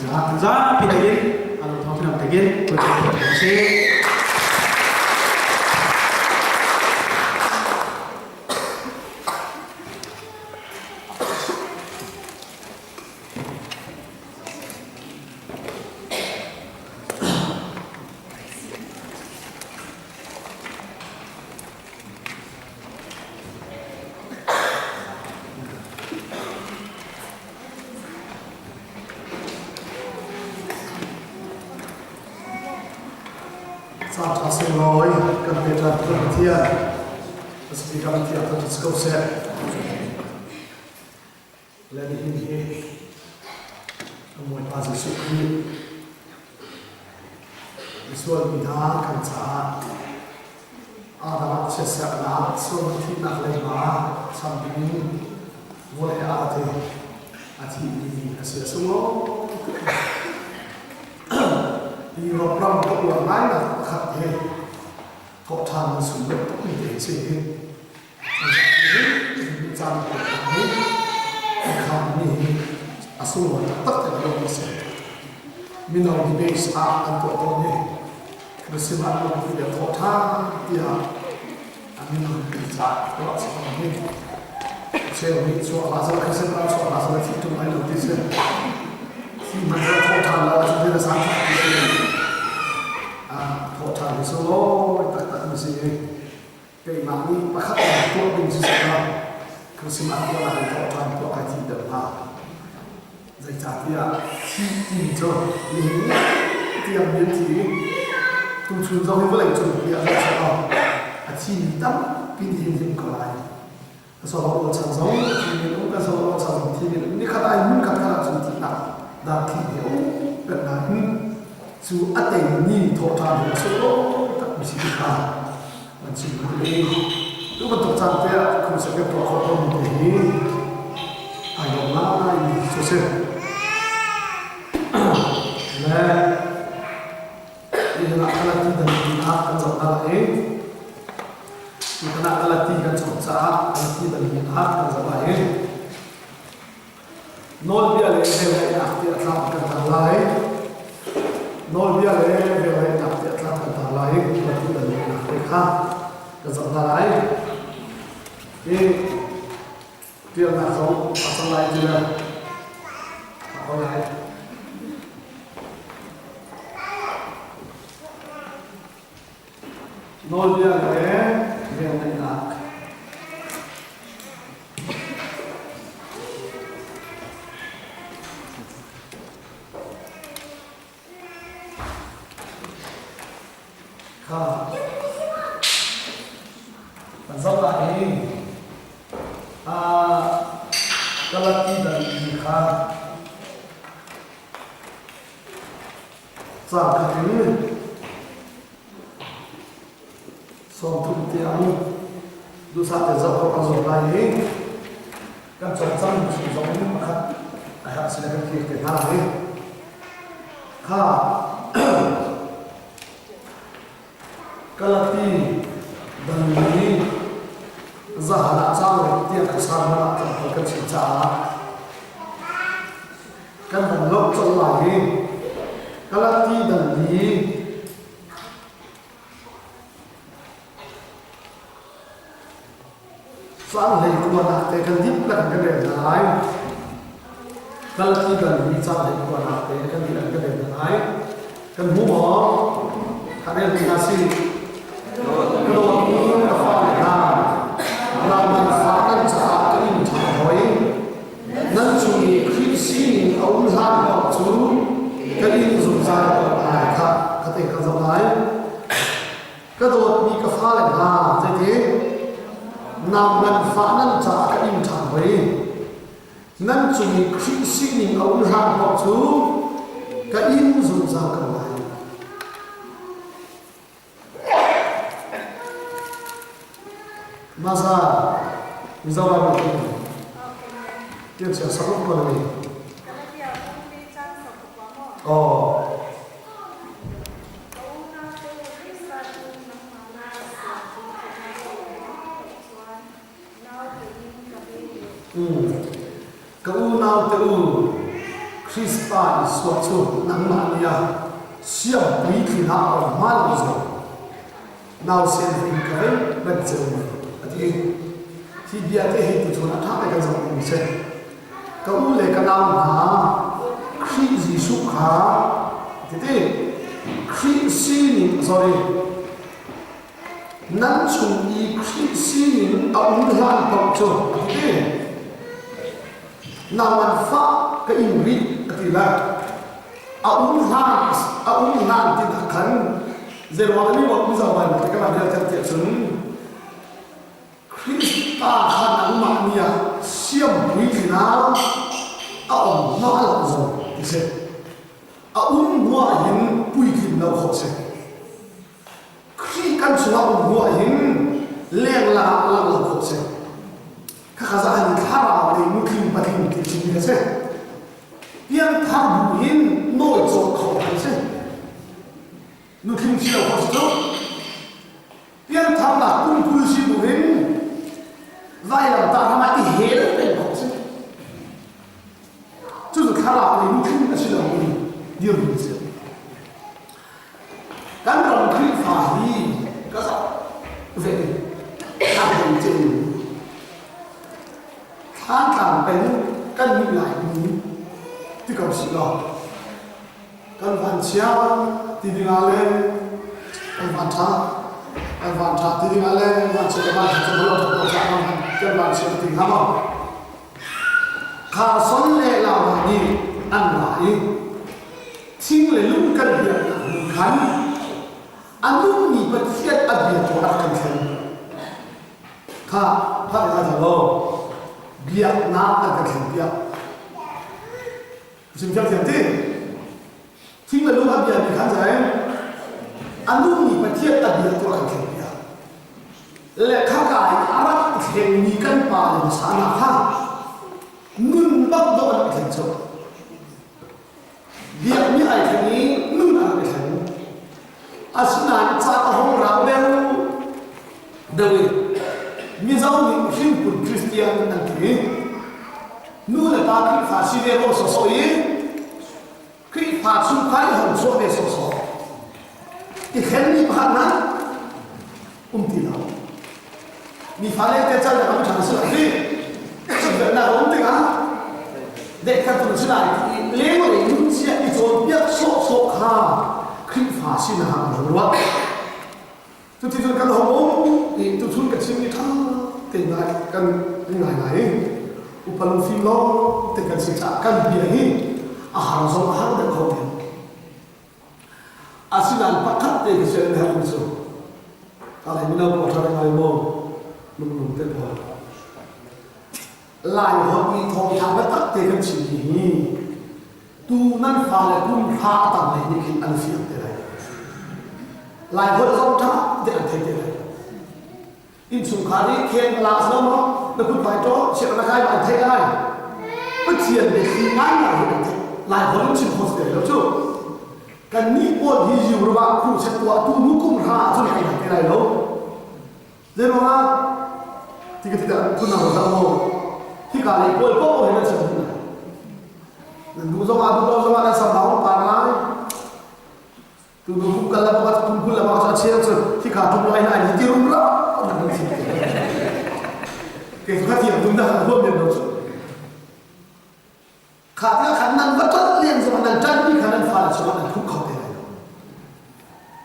za pinagin alo thong pinam tagin ko se sa ta se loi kan pe tra tra thia asli kan thia ta disco se le ni in he moi pa se su ni visual mi da kan cha ada se se na so thi na le ma sam bi wo le a te a thi ni se so mo đi vào trong cái buổi lái là khát thế họ tham sử dụng cũng để xây dựng những gia đình của mình không nên asuh tất cả các đồng sự mình nói đi về xã an toàn tốt nhất cái sự mà mình phải để họ tham thì mình nói đi xã đó sẽ không nên sẽ bị xóa lá ra cái sự mà xóa lá ra thì chúng ta đầu tiên khi mà họ tham là chúng ta sáng họ tham số tất cả những gì cái mà đi bắt khách của mình sẽ làm cái sự mà của là họ tham của cái gì được là dạy trả tiền thì cho những tiền miễn phí tung xuống dòng với lại chuẩn bị là sẽ làm chỉ tắm pin hình còn lại sau đó là sản giống thì cũng cái sau đó sản giống thì những khách ai muốn khách là chuẩn bị nào đã thì hiểu được là dù ở đây nhìn thọ tham số tất cả sự việc mình chỉ có đi lúc mà thọ tham thì không sẽ có khó khăn gì ai cũng nói số xe là ini nak latih dan minat kan zaman ini kita nak latih kan saat latih dan minat kan zaman ini nol biar leher nak tiap kan lain nol biar leher nak tiap kan lain latih dan minat mereka kan zaman lain ini dia nak tahu asal lain juga apa lain nol biar leher nak Zaman ini kalau tidak dilihat saat ini suatu tiang dosa terjatuh azab lain kan contoh musuh ini maka ayat sedang kita hari kalau dan ini zahara cawe tiang kesana terkait cinta kan belok lagi kalau dan di soal hari kuat tekan diplan kedai lain kalau dan di soal hari kuat tekan diplan kedai lain kan humor karena dikasih kalau ini làm phá căn trả cái hình thẳng hỏi nâng chú ý khi xin ông hàng bảo chú cái hình dùng ra của ai khác có thể cần dòng lái cái đột bị cái phá lại thế thế làm nâng phá nâng trả cái hình thẳng hỏi nâng chú ý khi xin ông hàng bảo chú cái hình dùng ra của ai masa misalnya begini, dia sudah sanggup boleh. Oh. Kau nak tahu, Krista Isua chu nang mania siam bui thina or mal zo now sen vin kai ban zo ati thi bia te hi tu chuna tha ka zo ni se ka u le ka nam ha Kri Jisu kha te Kri sin sorry nan chung i Kri sin a un han pok chu ati nawan fa ka in ri ati la a un han ti da kan zero ni wa ku za ban ka ma da ta ti chun Krista khan ma nia siam bui na a om na la zo ti se a wa yin bui kin lo kho se Kri kan chu a wa yin leng la lo kho se ka za an thara le mu kin pa kin ti ti se pian thar bu yin noi zo kho se nu kin chi lo kho se pian thar la kun kul si bu yin vai la ta ma ti he le ben kho se 就是看了你听的是了你有意思，刚刚可以发力，个啥？对，看很真，看看本跟你来你，这个是了，跟饭枪，弟弟阿嘞，跟饭茶，弟弟阿嘞，饭吃的饭吃不了，多啥饭，跟饭吃的挺好嘛。 khá son lệ là gì ăn lại xin lệ lúc cần việc khánh ăn lúc nhị bật thiết ăn việc của ăn cần khen khá phát ra thằng lô việc na ăn cần khen việc xin phép thiệt đi xin lệ lúc ăn việc thì khán giả ăn lúc nhị bật thiết ăn việc của ăn khen việc lệ khá cái ăn khen nhị cân bà làm sáng là khá nun bắt đầu ăn khen cho việc như ai khen ní nun ăn khen asna cha ta hong ra bel dewi mi zau ni him pun Christian an ki nu la ta ki fa si de ho so yi ki fa chu khai hon so de so ti khen ni ba na ti la mi fa le te cha la ma cha sa ki Bây giờ ông tiếng á để các tôi nói lại lấy một cái những chuyện đi做biết số ha khi phát sinh hàng loạt tôi chỉ cần học ông thì tôi chọn cái chuyện như thế thì lại cần ngày này upalung phim lo thì cần sinh sản cần bia hi hàng giống hàng được không thì asinan pakat thì cái chuyện này không sao kalau mình đâu có thay ngày mô mình tiếp theo lại họ đi thong thang với tất cả các chuyện gì tu nan pha là kun pha tạm này như khi ăn phiền thế này lại họ rong thang để ăn thế này in sung khá đi khen là sao mà nó kun phải cho chuyện là khai bạn thế này bất tiền để khi ngay là hiện thế lại họ cũng chịu khó để đâu chứ cái ní bộ gì gì rồi bạn cũng sẽ qua tu nu cũng ra cho này thế này đâu nên mà thì cái kun nào ra đâu khi cả này quên bốc rồi nó chừng này đủ do mà sao đó bạn lại từ từ cũng cần là bao cũng là bao giờ chơi rồi khi cả trong này này thì tiêu lắm cái phát triển chúng ta không biết đâu khả năng vật chất liền rồi mà chân đi khả năng phải là không không thể này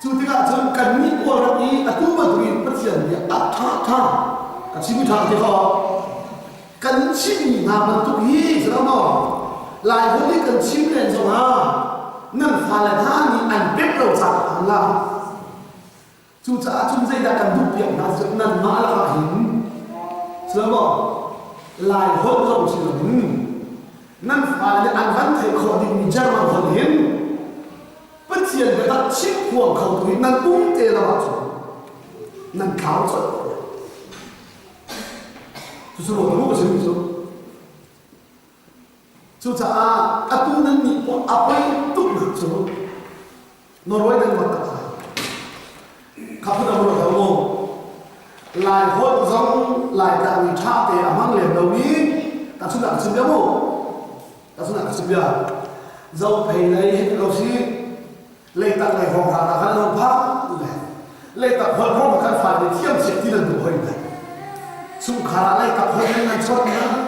chú thì cả chân cần nghĩ qua rồi đi tu mà tụi phát triển thì tha cả chính thằng thì họ cần chim nào mà tụi hi sao mà lại hôm nay cần chim lên rồi ha nên phải là tha ni ảnh biết đầu chặt là chú cha chúng dây đã cần đúc biển là sự nên mã là hình sao mà lại hôm rồi chỉ là nên phải là ăn vẫn thể khó đi mình chơi mà còn hiến bất tiền người ta chip của khẩu tụi nên cũng thế là vậy nên khảo rồi就是我们什么时候？就在tu能你我阿贝都能做，挪威的我打开，看不到我的我，来活中来的你差的阿忙连到你，但是哪个是标么？但是哪个是标？ dâu phải lấy hết đầu xí lấy tặng này hồng hà là khăn hồng phá lấy tặng hơn không mà khăn phải để thiêm sẽ đi lần đủ hơi này sung khá lấy tặng hơn nên chót nữa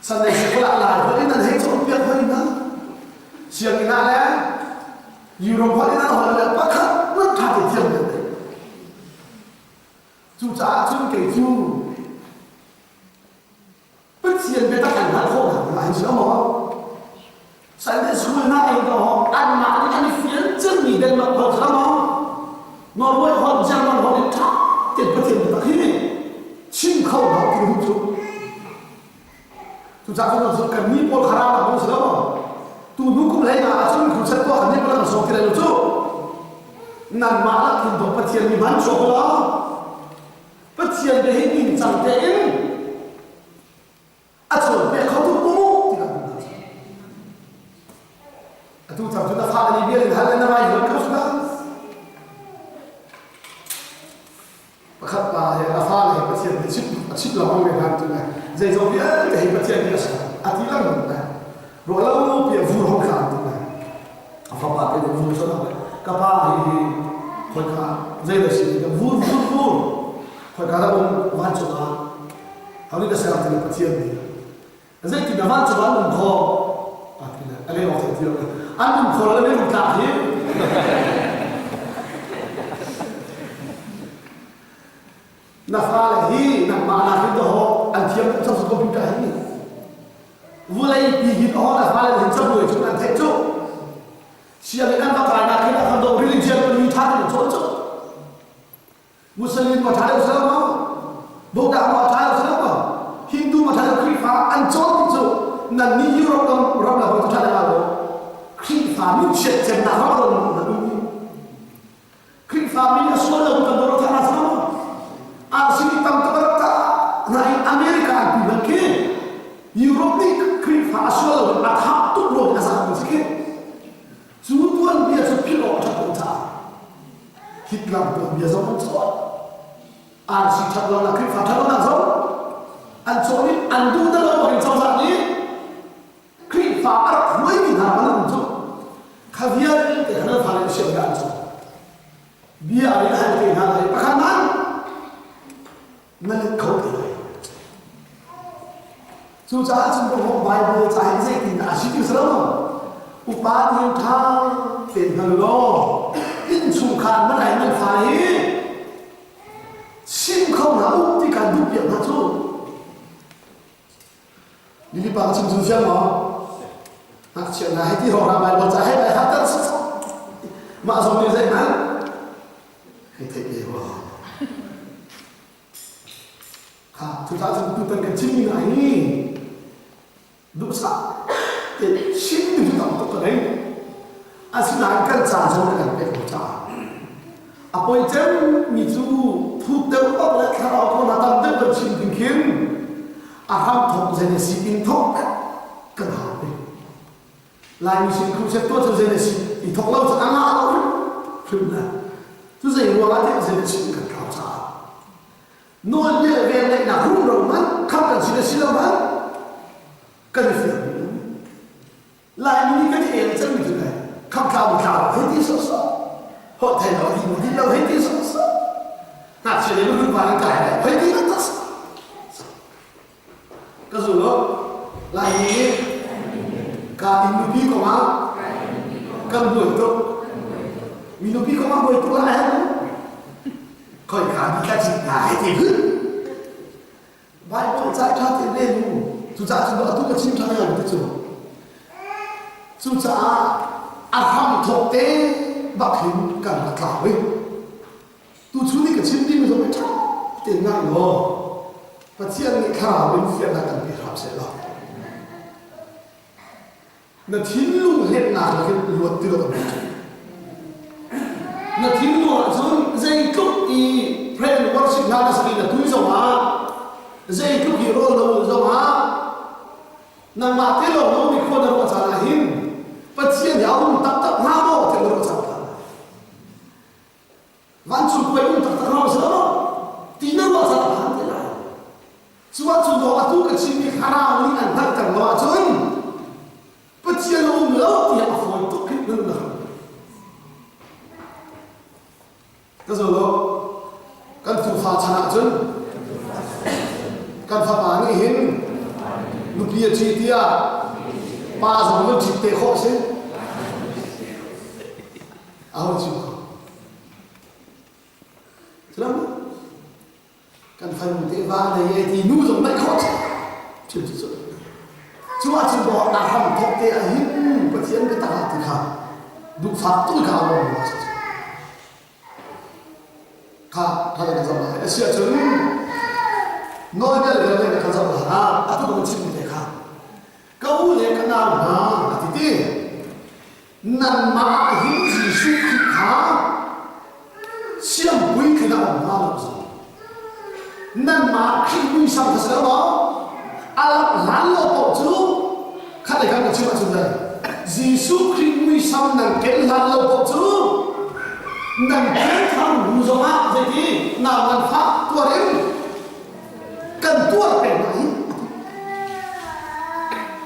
sau này sẽ có lại với nên hết chót biết hơi nữa xiềng cái nào đấy nhiều đồng hóa nó hỏi là bắt khắc rất thà để thiêm được chú trả chú kể chú bất xiềng người ta thành hạt khô hẳn là hình sữa mỏ sáng đến xuôi này đó ăn mà đi ăn phiến chân nghỉ đêm mà hợp lắm không nó nuôi hòn răng nó hòn đến thắt tiền bất tiền người ta khi chim khâu nó thì đúng chú trả cho nó sự cần ní bol khá là không sữa mỏ tu nu cũng lấy mà chúng cũng sẽ có hẳn ní bol là số tiền là chú nằm mà là tiền đồ bất tiền mình bán số đó bất tiền để hết mình chẳng tiền rồi mẹ không thuộc bố thì làm gì tu thằng chúng ta pha đi bia thì hai lần này vẫn không sao và khắp là pha này bất thiện thì chip lòng người làm từ này dây dầu bia thì bất thiện bia sao tí lắm này rồi lâu bia vui không khả từ này pha ba cái vui cho nó các ba thì khỏi cả dây là gì vui khỏi cả là ông van cho nó họ đi cái xe thì bất thiện gì زي كده ما تبغى لهم خو كده عليه وقت كتير عندهم خو ولا لهم تعبير نفعل هي نعمل كده هو أنتيم تصدق بيته هي ولا يبيه هو نفعل الهجرة ويجون أن تجو شيء اللي أنا بقرأنا كده خدوا religion اللي يتحدث تجو مسلم ما تعرف سلامة بودا ما تعرف سلامة Hindu macam krifa ancol itu nanti Europe orang lah betul ada apa krifa ni cek nak orang nanti krifa ni asal bukan orang tanah sama asli tam terata naik Amerika bilang ke Europe ni krifa asal athap tu loh asal sikit tuan biasa pilot cakap tak Hitler pun biasa macam asli cakap nak krifa cakap nak sama anh cho biết anh tu tới đâu mà trong dạngนี้คลิปฝาอัดไว้ที่หามันนั่นจ้ะข้าเบียร์แต่ขณะฟังเสียงกันจ้ะเบียร์อะไรให้กินอะไรประการนั้นนั่นเขาเลยสุดท้ายจึงบอกว่าไบเบิลใจเสียกินอาชีพสระอุปาเทียนทางเป็นฮัลโหลอินสุขานเมื่อไหร่มันไฟชิมเข้าหาอุปติการดูเปลี่ยนนะจ้ะ你把清楚些吗？现在还地方上买，我在海外还得吃，马上就在买，还特别哇！看，就咱这都等个经历而已，路上的心里就当不得嘞，而是哪个咋着那个别不咋？啊，不然你就土豆包了，看到过那当那个清平平。Aham thok jenesi in thok kan hape lai mi sin khu se to to jenesi i thok lo cha anga lo phim na tu zai ro la te jenesi kan thao cha no le ve le na rum ro man kham kan sin si lo man kan fi lai mi ka ti en chen mi tu lai kham ka bu ka he ti so so ho thai lo di lo he ti so so na che le lu ba ka he ti na ta cái gì đó là gì cả mình đi có mà cần đuổi tôi mình đi có mà đuổi tôi là hết coi cả đi cái gì lại thì cứ vài con trai cho tiền lên chú cha chúng tôi cái chim cho nó làm cái gì chú cha ăn ham thọ tế bạc hình cần là cả ấy tôi chú đi cái chim đi rồi mới chắc tiền ngay rồi và thiên nghị khả bên phía là cần bị hợp sẽ lo nó thiên lùng hết nào là cái luật tiêu của mình nó thiên lùng rồi dây cúc thì friend worship là cái gì là túi dầu á dây cúc thì rồi là dầu á nằm mà thế lo nó bị khôn được trả lại hin và thiên giáo cũng tập tập nam bộ thì nó trả lại văn chủ quay cũng tập tập nam sớm thì nó trả lại suatu doa tu kecil ni haram ni antar terlalu jauh. Pecian umur cái rồi đó cần phụ phá chana chân cần phá bá nghĩ hình lúc bia chi tia ba giờ nó chịu tê khó xí áo chịu thế lắm cần phải một cái va này thì nu giống này khó chịu chịu chúa chỉ bỏ đã hầm thọc tê ấy bất chiến cái ta thì khá đúng pháp tôi cả rồi khá thật là cái gì vậy sẽ chừng nói cái này là cái gì vậy tôi cũng chịu được khá câu này cái nào mà thì đi nằm mà hình gì suy khi khá xem quý cái nào mà làm gì nằm mà khi quý sang cái gì đó alap lăn lo bộ chú khá là cái chuyện mà đây Jesus Christ quý sang nằm cái lăn lo bộ chú nằm cái thằng ngủ giống á vậy thì nào mình phát tua đến cần tua để này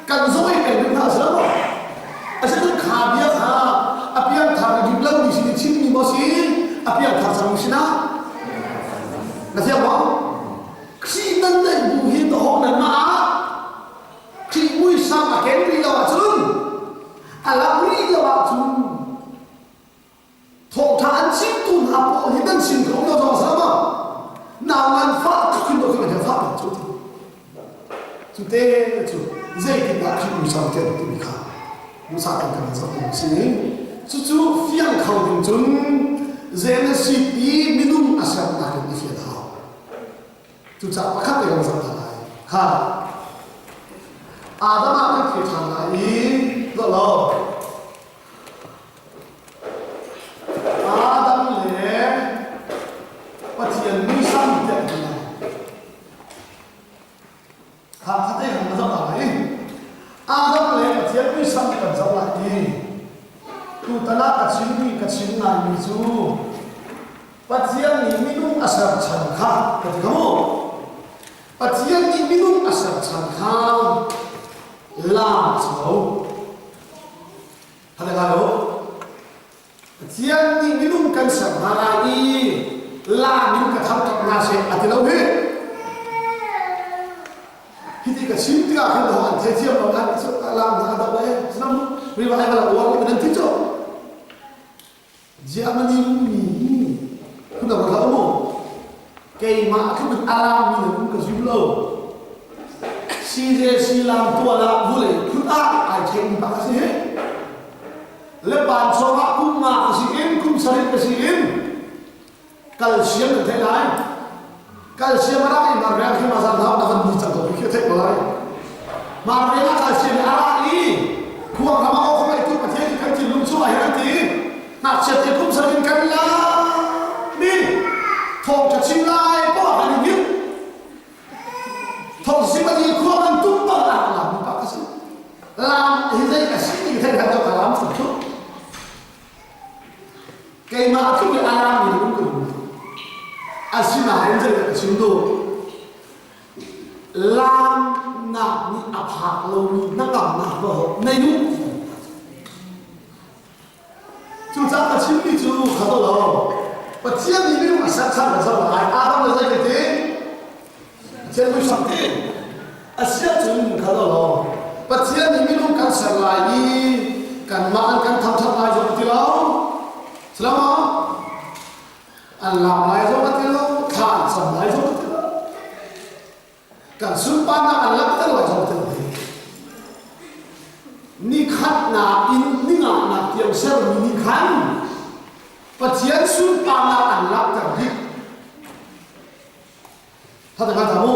cần dối để mình thở sớm rồi à sẽ được khá biết ha à biết thằng dùng lâu thì xin chim như bao xí à biết thằng sang xin á là theo không khi nâng lên bù hiên tổ này mà khi mùi sang mà kém đi đâu à chừng à là mùi đâu à chừng thổ thản chim tùn hạ bộ thì nâng xin không đâu cho sớm à nào ngàn phát các khuyên đồ khi mà theo phát được chú tê chú dây thì đã khi mùi sang kém thì bị khá mùi sang kém thì bị khá chú phiên khẩu tình chúng dễ nó xịt ý mình đúng à sáng là cái đi phía thảo chú chắc là khắp cái con sẵn lại ha à đó mà cái kiểu thằng lại ý rất lâu à đó lẽ bắt tiền nuôi xăm tiền cái này ha khắp cái thằng nó rất lại à đó lẽ bắt tiền nuôi xăm tiền rất lại đi tu ta là cái chuyện này mình chú bắt tiền mình đúng à sáng chẳng khác cái gì không Patian ni minum asal changkang lam chau. Ada kalau patian ni minum kan samarai lam minum katham tak nasi atilau he. Kita kecil tiga kan doan setiap orang itu lam ada boleh senang riwayat kalau orang itu nanti tu. Zaman ini kita berkamu. Cây mà không được alam như là cũng có dữ lâu si dê si làm tua là vô lệ cứ ai thêm bác sĩ hết lớp bàn cho bác cũng mà sĩ in cũng sẽ cái sĩ in calcium là thế này calcium ở đây mà ra khi mà ra tháo đã vẫn đi chẳng có cái thế của này mà về là calcium ở đây kuang sama không phải tu mà thế cái gì luôn số này thì nạp sẽ thì cũng sẽ in cái là đi thong cho chim lai bỏ vào đi biết thong chim lai khoa ăn tung bỏ làm bác cái gì làm thì đây là sĩ như thế này cho cả làm sản xuất cái mà không được ăn làm thì cũng được à xin là anh đây là chúng tôi làm nạp ni áp hạt lâu ni nặng nạp vào này đúng chúng ta là chim đi chú khá tốt rồi và chiếc gì biết mà sẵn sàng là sao lại Adam là dây cái thế trên đôi sẵn thế à chiếc chúng khá rồi và chiếc gì biết không cần sẵn lại đi cần mạng cần thăm thăm lại rồi thì đâu sao không anh làm lại rồi thì đâu thả sẵn lại rồi thì đâu cần xuống ban là anh làm cái loại rồi thì đâu ni khát na in ni ngã na tiêu sel ni khát Patian sun pala an lap ta dik. Hata kata mo.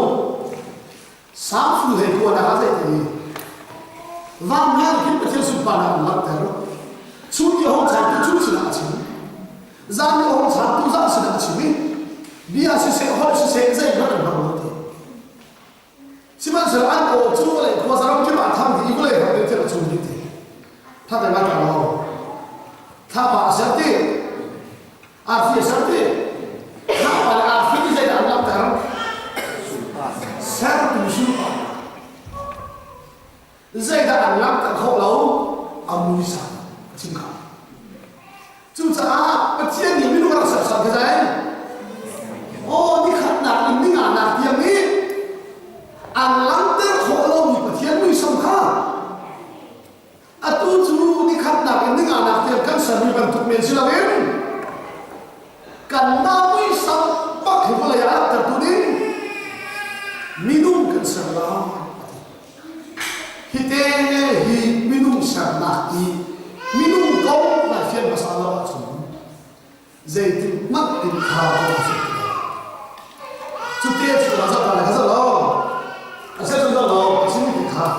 Safu he ko na hata ni. Van ngal ki patian sun pala an lap ta ro. Chu ni hong cha tu chu sina chi. Zan ni hong cha tu za sina chi. Bia se ho se zai na na mo te. Siman se an o chu le ko sa ram ki ba tham di ko le ha de te chu ni te. Hata kata mo. Tha ba sa te Arti seperti apa? Arti ini saya anggap terang satu sumpah. Saya anggap terkau lau amusan cinta. Chúng ta chiên thì mình nói sợ sợ cái đấy ô đi khát nạp in đi ngả nạp tiệm đi ăn lắm tới khổ lâu thì bắt chiên nuôi sống khác à tu chú đi khát nạp in đi ngả nạp tiệm căn sở mình bằng thuộc miền xưa bên cần nào nuôi sống bắt hiểu là giá tập tu đi minum căn sở là hite hi minum sở nạp đi minum công là phiên mà sao lo chúng dây tin mất tin khao chút tiền chút là sao là cái gì đó à sẽ chúng ta lo xin tin khao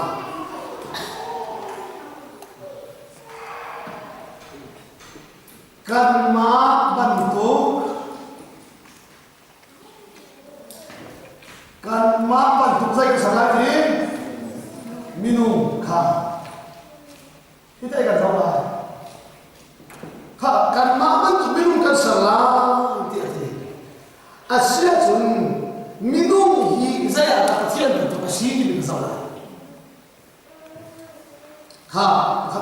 cần má bận tổ cần má bận tổ dây cái sao lại đi minum khao cái tay cần sao lại kan maman tu minum kan salah tiati asyik tu minum hi saya tak kasihan tu masih di minum salah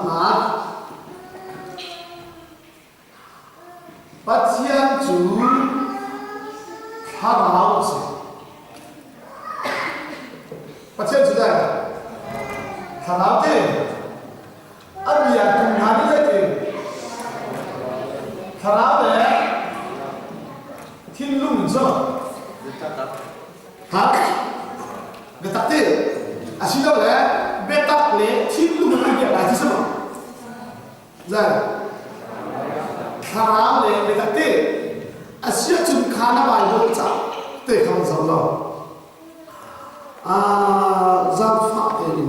mat pasian tu harau se pasian tu dah harau te abia tu hari te khá đấy thiên lung sao hả người ta thế à xin lỗi đấy bê tắc lấy thiên lung cái việc này thì sao rồi khá đấy người ta thế à xin chúng khá nó bài vô chả thế không sao đâu à giam phạm thì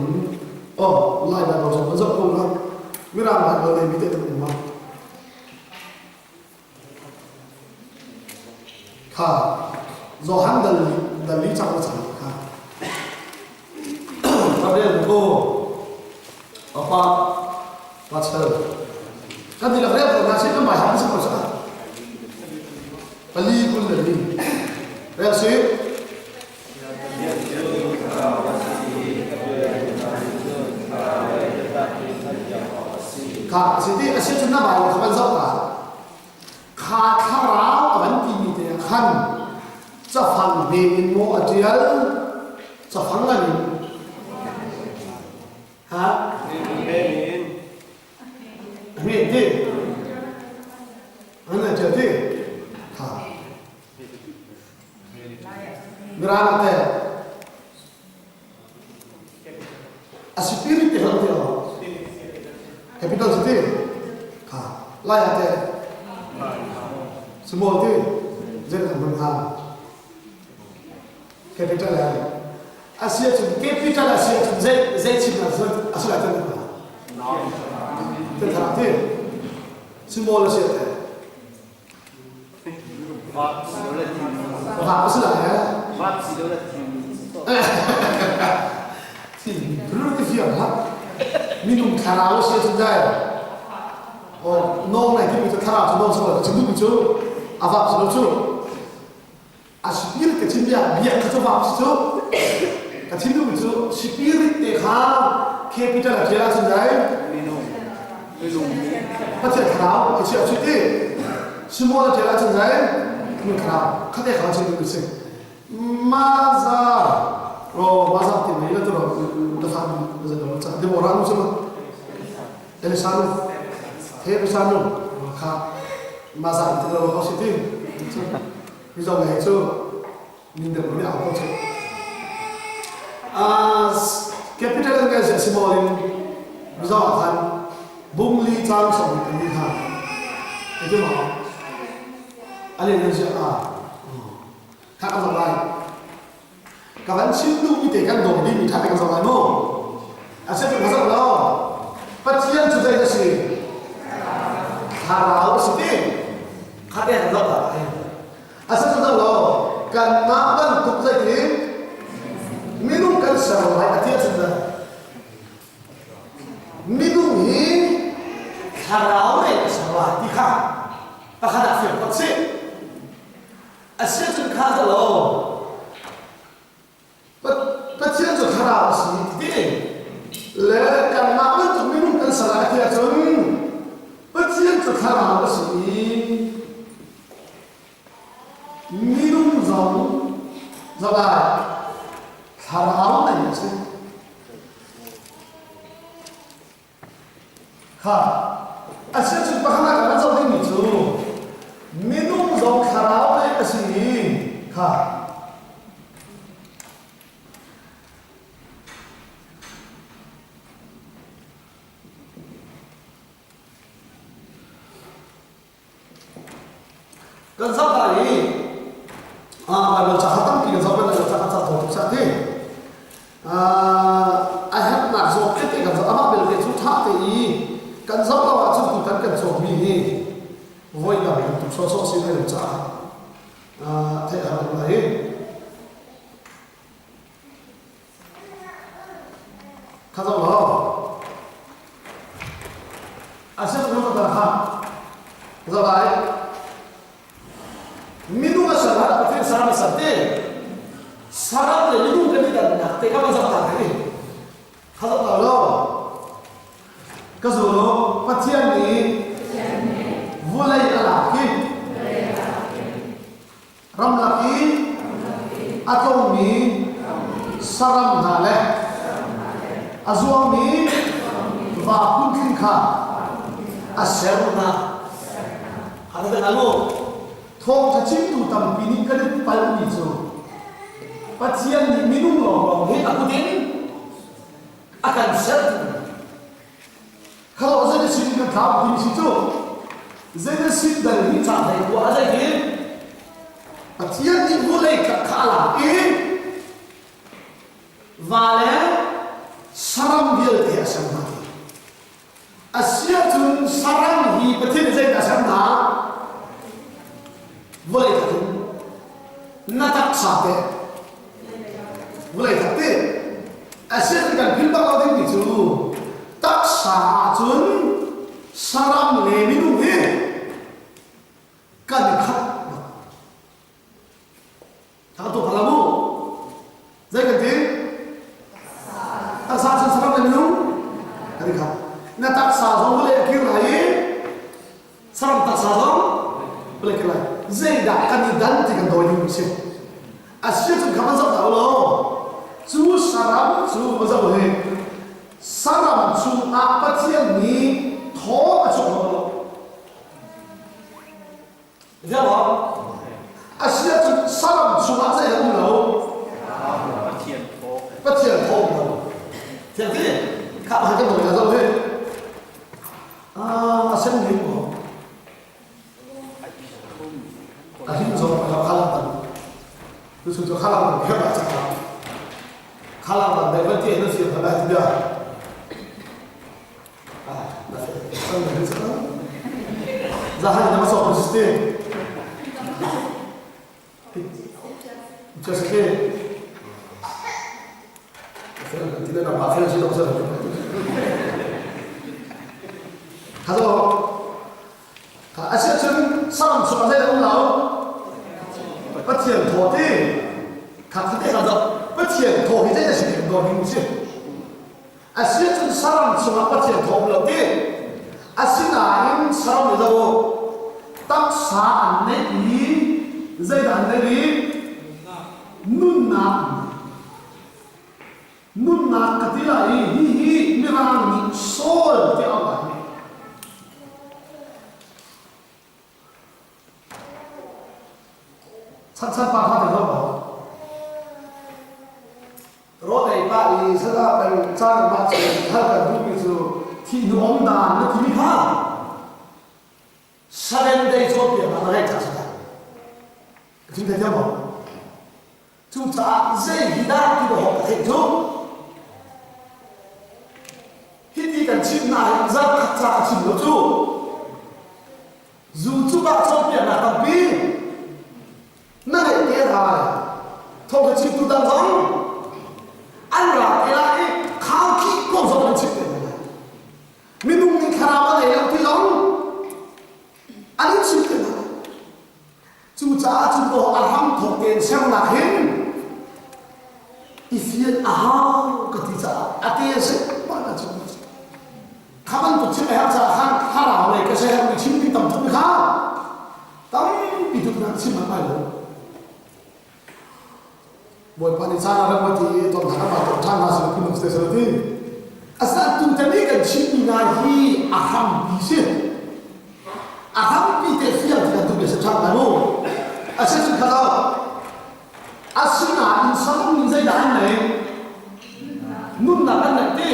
lại là một trong những công năng mới làm lại vấn đề bị tệ của mình do hắn đần lý trong nó chẳng và đây là cô ở qua và chờ cái gì là cái của ta sẽ có bài hắn sẽ còn sao và ly quân là ly đây là xí cả sẽ đi sẽ chúng ta bài của bạn dọc cả khá khá ráo ở vấn đề như thế khăn cho phần về in mô ở trên cho phần là gì hả về đi anh là chờ đi hả grana te a spirit te hante ho capital city hả lai te small te dân hàng hàng capital là Asia tu capital Asia tu zai chim là zai Asia là tên gì? Tên thằng thế, small Asia thế. Pháp Asia là hả? Pháp Asia là thì rồi cái việc hả? Mình khá là Asia tu zai. Nông này thì mình khá là nông sao là chúng mình chú, Pháp Asia chú. Spirit cái chim ya biar kita faham situ, cái chim itu itu spirit dekha capital là kira sendai, macam kerau, cái chuyện chuyện đi, semua là kira sendai, mình kerau, cái này kerau chuyện gì, mazar, mazar thì mấy là tôi đã phàm, bây giờ orang macam, ini sanu, thế sanu, khá, mazar thì là có chuyện ví dụ này chưa mình được một đạo câu chuyện capital cái gì symbol ví dụ thành bung ly trang sống cái gì hả cái gì mà anh ấy nói chuyện khác ở ngoài các bạn xin lưu ý để các đồng đi mình thay cái dòng này không sẽ được cái đó phát triển chủ đề là gì thà áo sự tin khác đẹp lắm à asal kita tahu kan makan untuk zikir minum kan sahur hati sudah minum ini harau ni sahur hati kah tak ada film tak sih asal kita tahu Pacien tu harau sih le kan makan untuk minum kan sahur hati pacien tu harau sih rồi lại thảo áo này là gì ha à sẽ chụp bằng hai cái dấu hình chú minung dấu thảo áo này là gì ha kan sab tadi bài một chả tâm kỳ do bên này chả chả thổ chả thế ai hết nạt rồi cái kan sab ama bel cái chút thắt thì kan sab là chút tụt kan số mi voi là cái tụt số xin này chả thế là này khá rõ sẽ không có ha rồi lại minung asal apa saram sate saram le minung kami dan nak teka masa tak ni kalau tahu lo kasuro patian ni vulai alaki ram laki atau mi saram nale azuami va kunkin kha aserna ada dengalu thong tha chim tu tam pini kan pal ni chu pathian ni minung lo he aku den akan ser kalau saya sini kan thap di situ saya sin dan ni cha hai ko aja ke pathian ni boleh khala vale saram bil te asam na asiatun saram hi pathian zai asam na boleh tak? Natak sate, boleh tak? Asyik kan film bawa ini tu, tak sahun saram le minum he, kan ikat. Tahu tu kalamu, saya kata, tak sahun saram le minum, kan ikat. Natak sahun boleh kira saram tak sahun boleh kira. Zai dah kan diganti dengan dua ini sih. Asyik tu kapan sab tahu lo. Cu saram cu macam boleh. Saram cu apa tiang ni thau macam lo. Jawab. Asyik tu saram cu apa yang lo. Patian thau lo. Jadi, kau macam boleh macam boleh. Asyik ni lo. 아힘 좀 칼라다. 그래서 저 칼라다 해봤잖아. 칼라다 내가 뒤에 넣으시 받아 드려. 나 선물 했어. 자한 남아서 보시지. 저렇게 그냥 뒤에다 마피아 실 없어. 가서 아시아처럼 사람 수반에 올라오. bất thiện thổ thì khắc thế là rộng bất thiện thổ thì đây là sự kiện đồ hình chứ siết chân saram suma bất thiện thổ là thì asinahin saram là đâu tác sa anh này đi dây đàn này đi nun nạc cái gì là hi mirang ni sol thì ông bảo San pa ha de lo ro dai pa i sa da ben cha ma che ha ka du bi su thi nu om da na thi mi ha 7 days of the na cha sa听得见吗就cha zai hi da ki do ho the jo hi ti kan chin na za ka cha chin lo ju zu chu ba cho pi na ta bi那个别他，透过基督当中，按照给他考起工作的去的，民农的看到我那样的人，按你去的，就咋就说阿ham thuộc tiền sang là hin, ifian ahau ketika ateis pada cuma, kapan tu cuma yang saya harap oleh kesehatan di sini tempat mereka, tapi itu nanti cuma malu. buat panisana ramati tom thakama tom thanga sa kunung station tin asa tu tani kan chini na hi aham bise aham bi te fiat ka tu bese thanga no asa chu khala asina insan min zai da ne nun na kan te